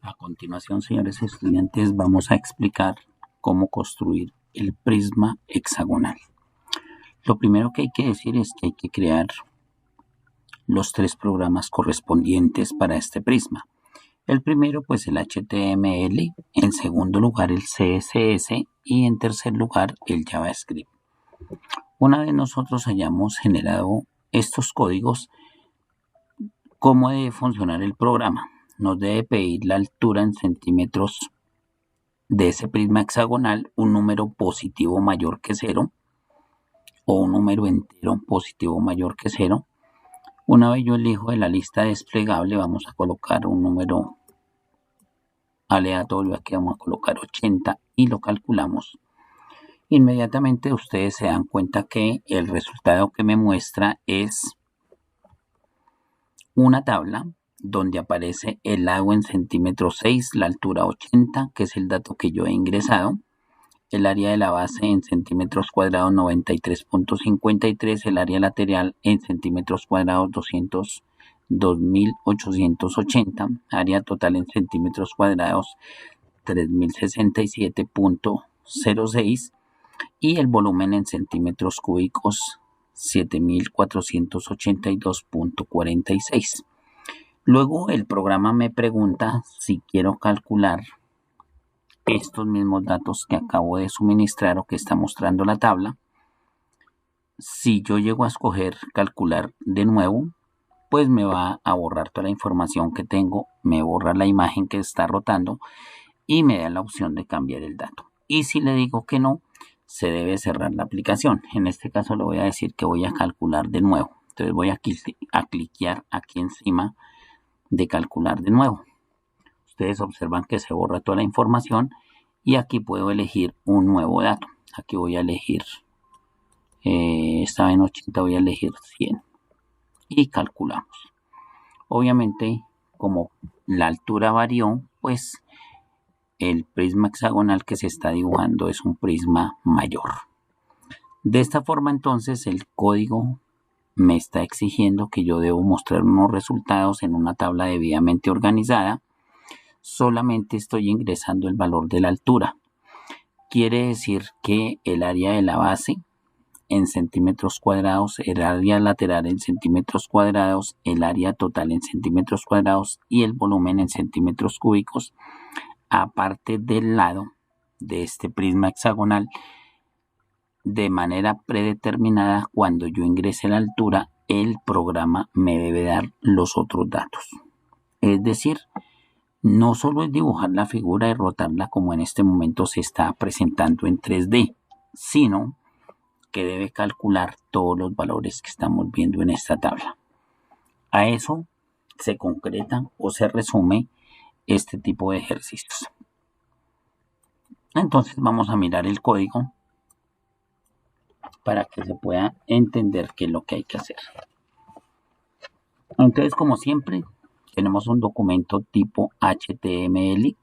A continuación, señores estudiantes, vamos a explicar cómo construir el prisma hexagonal. Lo primero que hay que decir es que hay que crear los tres programas correspondientes para este prisma. El primero, pues el HTML, en segundo lugar el CSS y en tercer lugar el JavaScript. Una vez nosotros hayamos generado estos códigos, ¿cómo debe funcionar el programa? Nos debe pedir la altura en centímetros de ese prisma hexagonal, un número positivo mayor que 0 o un número entero positivo mayor que 0. Una vez yo elijo de la lista desplegable, vamos a colocar un número aleatorio, aquí vamos a colocar 80 y lo calculamos. Inmediatamente ustedes se dan cuenta que el resultado que me muestra es una tabla donde aparece el lado en centímetros 6, la altura 80, que es el dato que yo he ingresado, el área de la base en centímetros cuadrados 93.53, el área lateral en centímetros cuadrados 202.880, área total en centímetros cuadrados 3.067.06 y el volumen en centímetros cúbicos 7.482.46. Luego el programa me pregunta si quiero calcular estos mismos datos que acabo de suministrar o que está mostrando la tabla. Si yo llego a escoger calcular de nuevo, pues me va a borrar toda la información que tengo, me borra la imagen que está rotando y me da la opción de cambiar el dato. Y si le digo que no, se debe cerrar la aplicación. En este caso le voy a decir que voy a calcular de nuevo. Entonces voy a cliquear aquí encima de calcular de nuevo. Ustedes observan que se borra toda la información y aquí puedo elegir un nuevo dato. Aquí voy a elegir, estaba en 80, voy a elegir 100 y calculamos. Obviamente, como la altura varió, pues el prisma hexagonal que se está dibujando es un prisma mayor. De esta forma, entonces, el código me está exigiendo que yo debo mostrar unos resultados en una tabla debidamente organizada. Solamente estoy ingresando el valor de la altura. Quiere decir que el área de la base en centímetros cuadrados, el área lateral en centímetros cuadrados, el área total en centímetros cuadrados y el volumen en centímetros cúbicos, aparte del lado de este prisma hexagonal, de manera predeterminada. Cuando yo ingrese la altura, el programa me debe dar los otros datos. Es decir, no solo es dibujar la figura y rotarla como en este momento se está presentando en 3D, sino que debe calcular todos los valores que estamos viendo en esta tabla. A eso se concreta o se resume este tipo de ejercicios. Entonces vamos a mirar el código para que se pueda entender qué es lo que hay que hacer. Entonces, como siempre, tenemos un documento tipo HTML.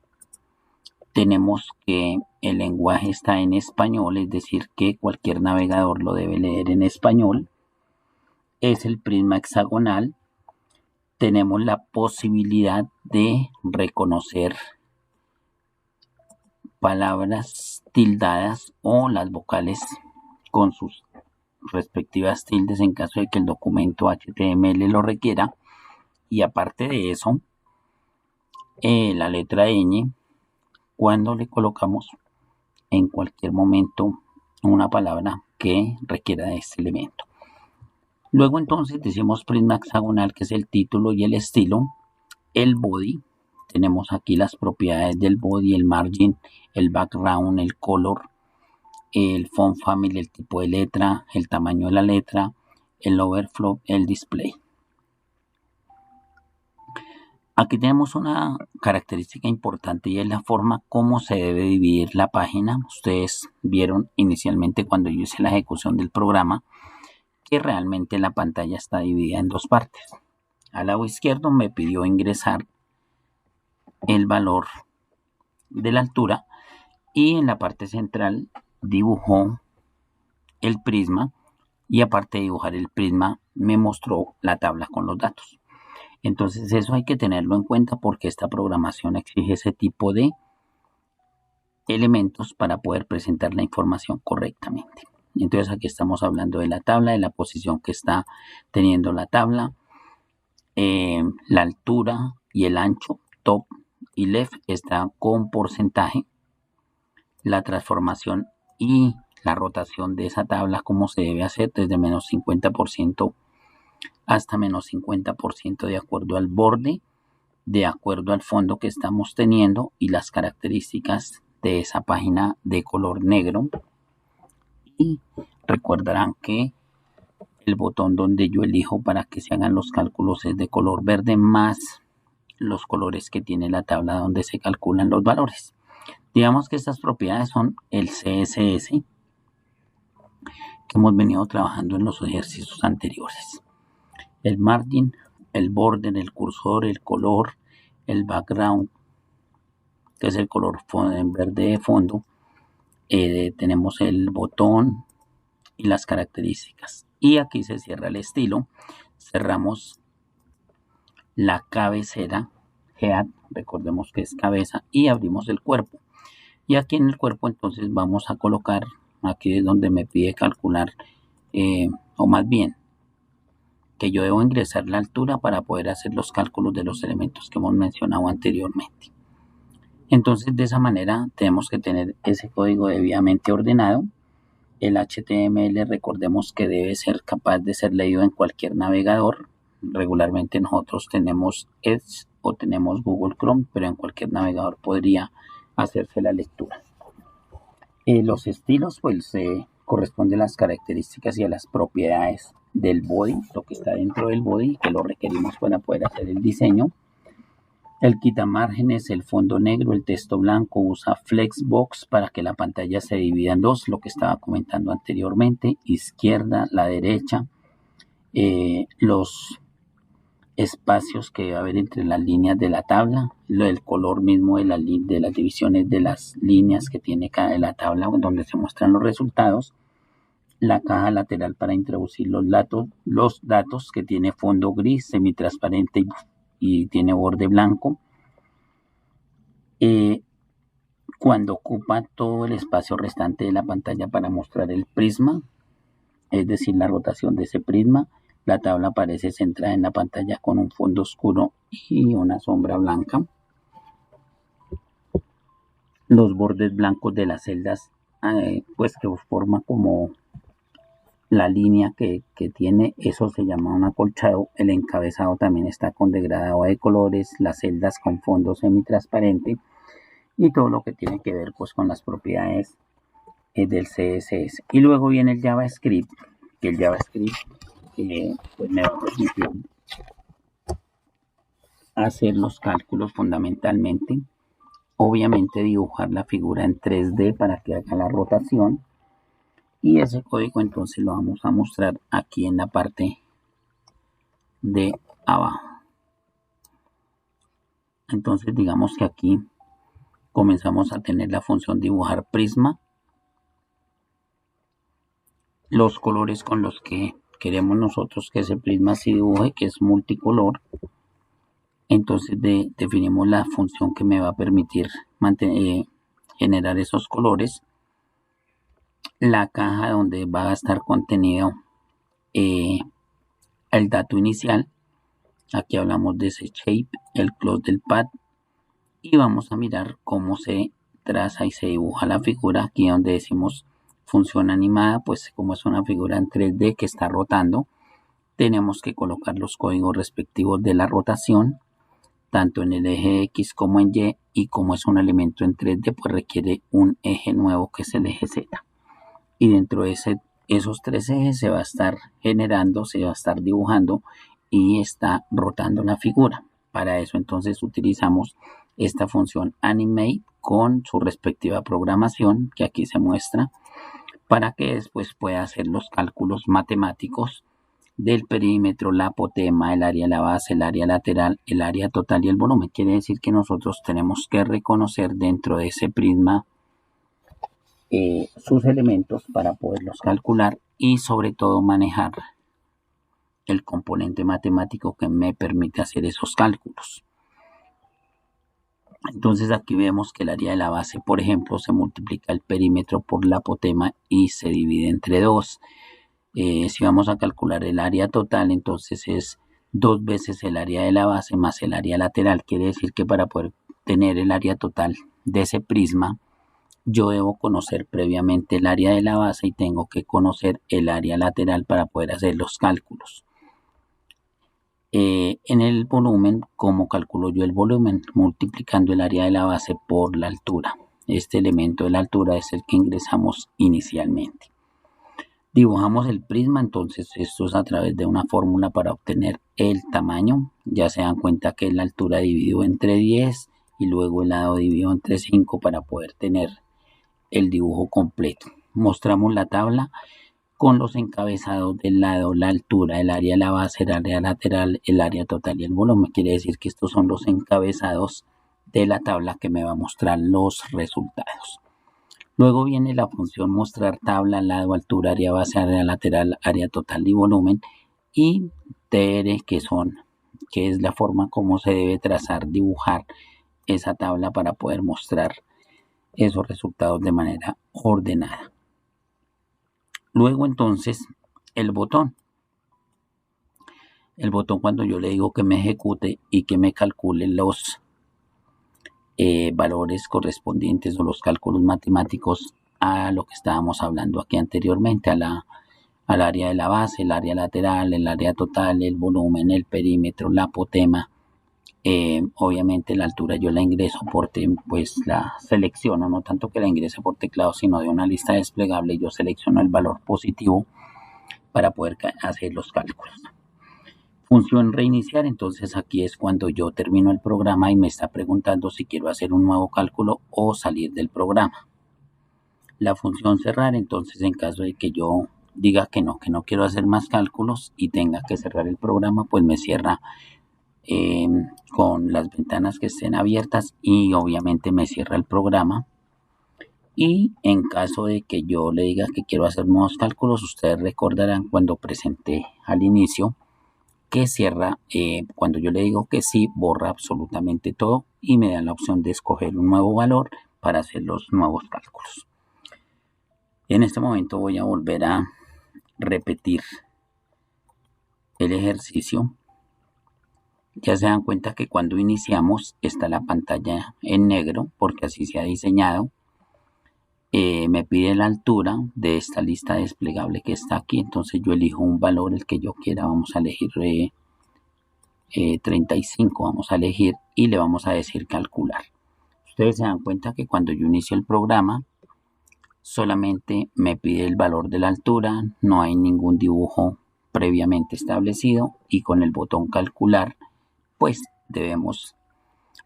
Tenemos que el lenguaje está en español, es decir, que cualquier navegador lo debe leer en español. Es el prisma hexagonal. Tenemos la posibilidad de reconocer palabras tildadas o las vocales con sus respectivas tildes en caso de que el documento HTML lo requiera. Y aparte de eso, la letra ñ, cuando le colocamos en cualquier momento una palabra que requiera de este elemento. Luego entonces decimos prisma hexagonal, que es el título y el estilo. El body, tenemos aquí las propiedades del body, el margin, el background, el color, el font family, el tipo de letra, el tamaño de la letra, el overflow, el display. Aquí tenemos una característica importante y es la forma como se debe dividir la página. Ustedes vieron inicialmente cuando yo hice la ejecución del programa que realmente la pantalla está dividida en dos partes. Al lado izquierdo me pidió ingresar el valor de la altura y en la parte central dibujó el prisma y aparte de dibujar el prisma me mostró la tabla con los datos. Entonces eso hay que tenerlo en cuenta porque esta programación exige ese tipo de elementos para poder presentar la información correctamente. Entonces aquí estamos hablando de la tabla, de la posición que está teniendo la tabla, la altura y el ancho, top y left está con porcentaje, la transformación y la rotación de esa tabla, cómo se debe hacer desde menos 50% hasta menos 50% de acuerdo al borde, de acuerdo al fondo que estamos teniendo y las características de esa página de color negro. Y recordarán que el botón donde yo elijo para que se hagan los cálculos es de color verde más los colores que tiene la tabla donde se calculan los valores. Digamos que estas propiedades son el CSS que hemos venido trabajando en los ejercicios anteriores. El margin, el border, el cursor, el color, el background, que es el color en verde de fondo. Tenemos el botón y las características. Y aquí se cierra el estilo. Cerramos la cabecera, head, recordemos que es cabeza, y abrimos el cuerpo. Y aquí en el cuerpo entonces vamos a colocar, aquí es donde me pide calcular, o más bien, que yo debo ingresar la altura para poder hacer los cálculos de los elementos que hemos mencionado anteriormente. Entonces de esa manera tenemos que tener ese código debidamente ordenado. El HTML recordemos que debe ser capaz de ser leído en cualquier navegador. Regularmente nosotros tenemos Edge o tenemos Google Chrome, pero en cualquier navegador podría hacerse la lectura. Los estilos pues corresponden a las características y a las propiedades del body, lo que está dentro del body, que lo requerimos para poder hacer el diseño. El quitamárgenes, el fondo negro, el texto blanco, usa Flexbox para que la pantalla se divida en dos, lo que estaba comentando anteriormente, izquierda, la derecha, los espacios que va a haber entre las líneas de la tabla, el color mismo de las divisiones de las líneas que tiene cada de la tabla donde se muestran los resultados, la caja lateral para introducir los datos que tiene fondo gris, semitransparente y tiene borde blanco. Cuando ocupa todo el espacio restante de la pantalla para mostrar el prisma, es decir, la rotación de ese prisma, la tabla aparece centrada en la pantalla con un fondo oscuro y una sombra blanca. Los bordes blancos de las celdas, pues que forma como la línea que tiene, eso se llama un acolchado. El encabezado también está con degradado de colores, las celdas con fondo semitransparente y todo lo que tiene que ver pues con las propiedades del CSS. Y luego viene el JavaScript, que el JavaScript pues me va a permitir hacer los cálculos fundamentalmente, obviamente dibujar la figura en 3D para que haga la rotación, y ese código entonces lo vamos a mostrar aquí en la parte de abajo. Entonces digamos que aquí comenzamos a tener la función dibujar prisma, los colores con los que queremos nosotros que ese prisma se dibuje, que es multicolor. Entonces definimos la función que me va a permitir generar esos colores, la caja donde va a estar contenido el dato inicial. Aquí hablamos de ese shape, el close del pad, y vamos a mirar cómo se traza y se dibuja la figura. Aquí donde decimos función animada, pues como es una figura en 3D que está rotando, tenemos que colocar los códigos respectivos de la rotación, tanto en el eje X como en Y, y como es un elemento en 3D, pues requiere un eje nuevo que es el eje Z. Y dentro de esos tres ejes se va a estar generando, se va a estar dibujando y está rotando la figura. Para eso entonces utilizamos esta función animate con su respectiva programación que aquí se muestra, para que después pueda hacer los cálculos matemáticos del perímetro, la apotema, el área de la base, el área lateral, el área total y el volumen. Quiere decir que nosotros tenemos que reconocer dentro de ese prisma sus elementos para poderlos calcular y sobre todo manejar el componente matemático que me permite hacer esos cálculos. Entonces aquí vemos que el área de la base, por ejemplo, se multiplica el perímetro por la apotema y se divide entre 2. Si vamos a calcular el área total, entonces es 2 veces el área de la base más el área lateral. Quiere decir que para poder tener el área total de ese prisma, yo debo conocer previamente el área de la base y tengo que conocer el área lateral para poder hacer los cálculos. En el volumen, ¿cómo calculo yo el volumen? Multiplicando el área de la base por la altura. Este elemento de la altura es el que ingresamos inicialmente. Dibujamos el prisma, entonces esto es a través de una fórmula para obtener el tamaño. Ya se dan cuenta que es la altura dividido entre 10 y luego el lado dividido entre 5 para poder tener el dibujo completo. Mostramos la tabla con los encabezados del lado, la altura, el área de la base, el área lateral, el área total y el volumen. Quiere decir que estos son los encabezados de la tabla que me va a mostrar los resultados. Luego viene la función mostrar tabla, lado, altura, área base, área lateral, área total y volumen. Y TR, que es la forma como se debe trazar, dibujar esa tabla para poder mostrar esos resultados de manera ordenada. Luego entonces el botón. El botón, cuando yo le digo que me ejecute y que me calcule los valores correspondientes o los cálculos matemáticos a lo que estábamos hablando aquí anteriormente, al área de la base, el área lateral, el área total, el volumen, el perímetro, la apotema. Obviamente la altura yo la ingreso pues la selecciono, no tanto que la ingrese por teclado, sino de una lista desplegable. Yo selecciono el valor positivo para poder hacer los cálculos. Función reiniciar, entonces aquí es cuando yo termino el programa y me está preguntando si quiero hacer un nuevo cálculo o salir del programa. La función cerrar, entonces en caso de que yo diga que no quiero hacer más cálculos y tenga que cerrar el programa, pues me cierra con las ventanas que estén abiertas y obviamente me cierra el programa. Y en caso de que yo le diga que quiero hacer nuevos cálculos, ustedes recordarán cuando presenté al inicio que cierra, cuando yo le digo que sí, borra absolutamente todo y me da la opción de escoger un nuevo valor para hacer los nuevos cálculos. En este momento voy a volver a repetir el ejercicio. Ya se dan cuenta que cuando iniciamos está la pantalla en negro porque así se ha diseñado. Me pide la altura de esta lista desplegable que está aquí, entonces yo elijo un valor, el que yo quiera. Vamos a elegir 35, vamos a elegir y le vamos a decir calcular. Ustedes se dan cuenta que cuando yo inicio el programa solamente me pide el valor de la altura, no hay ningún dibujo previamente establecido y con el botón calcular pues debemos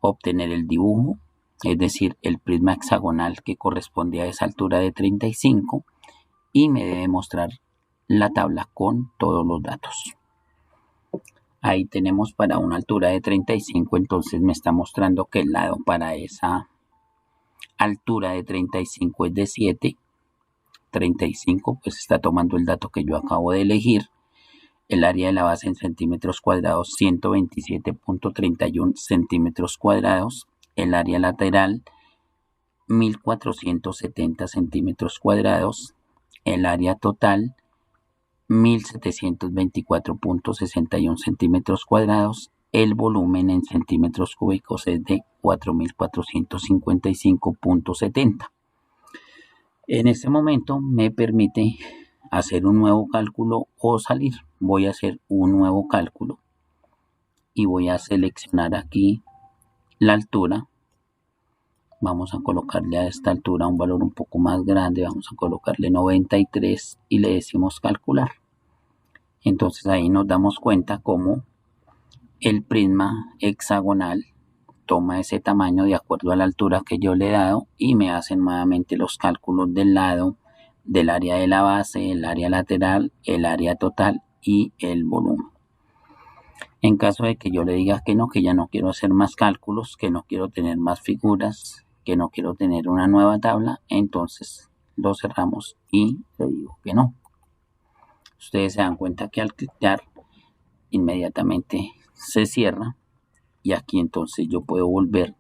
obtener el dibujo, es decir, el prisma hexagonal que corresponde a esa altura de 35 y me debe mostrar la tabla con todos los datos. Ahí tenemos para una altura de 35, entonces me está mostrando que el lado para esa altura de 35 es de 7. 35 pues está tomando el dato que yo acabo de elegir. El área de la base en centímetros cuadrados, 127.31 centímetros cuadrados. El área lateral, 1470 centímetros cuadrados. El área total, 1724.61 centímetros cuadrados. El volumen en centímetros cúbicos es de 4455.70. En este momento me permite hacer un nuevo cálculo o salir. Voy a hacer un nuevo cálculo y voy a seleccionar aquí la altura. Vamos a colocarle a esta altura un valor un poco más grande, vamos a colocarle 93 y le decimos calcular. Entonces ahí nos damos cuenta cómo el prisma hexagonal toma ese tamaño de acuerdo a la altura que yo le he dado y me hacen nuevamente los cálculos del lado, del área de la base, el área lateral, el área total y el volumen. En caso de que yo le diga que ya no quiero hacer más cálculos, que no quiero tener más figuras, que no quiero tener una nueva tabla, entonces lo cerramos y le digo que no. Ustedes se dan cuenta que al clicar inmediatamente se cierra y aquí entonces yo puedo volver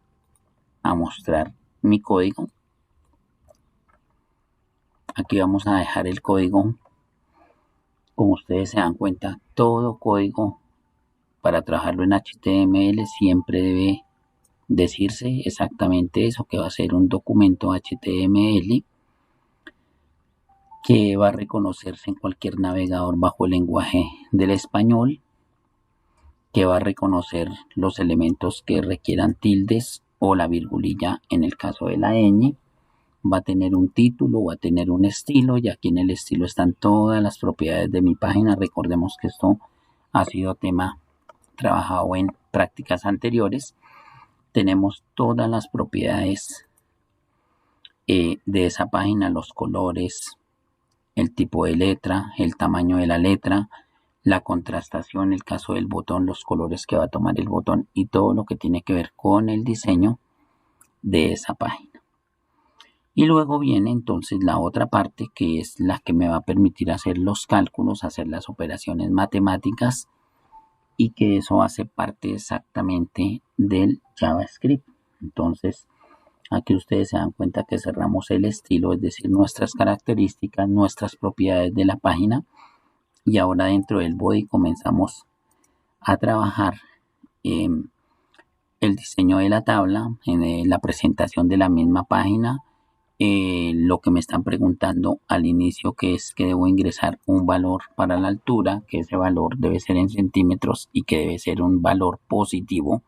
a mostrar mi código. Aquí vamos a dejar el código. Como ustedes se dan cuenta, todo código para trabajarlo en HTML siempre debe decirse exactamente eso, que va a ser un documento HTML que va a reconocerse en cualquier navegador bajo el lenguaje del español, que va a reconocer los elementos que requieran tildes o la virgulilla en el caso de la ñ, va a tener un título, va a tener un estilo, y aquí en el estilo están todas las propiedades de mi página. Recordemos que esto ha sido tema trabajado en prácticas anteriores. Tenemos todas las propiedades de esa página, los colores, el tipo de letra, el tamaño de la letra, la contrastación, el caso del botón, los colores que va a tomar el botón y todo lo que tiene que ver con el diseño de esa página. Y luego viene entonces la otra parte, que es la que me va a permitir hacer los cálculos, hacer las operaciones matemáticas, y que eso hace parte exactamente del JavaScript. Entonces, aquí ustedes se dan cuenta que cerramos el estilo, es decir, nuestras características, nuestras propiedades de la página, y ahora dentro del body comenzamos a trabajar el diseño de la tabla, en la presentación de la misma página. Lo que me están preguntando al inicio, que es que debo ingresar un valor para la altura, que ese valor debe ser en centímetros y que debe ser un valor positivo,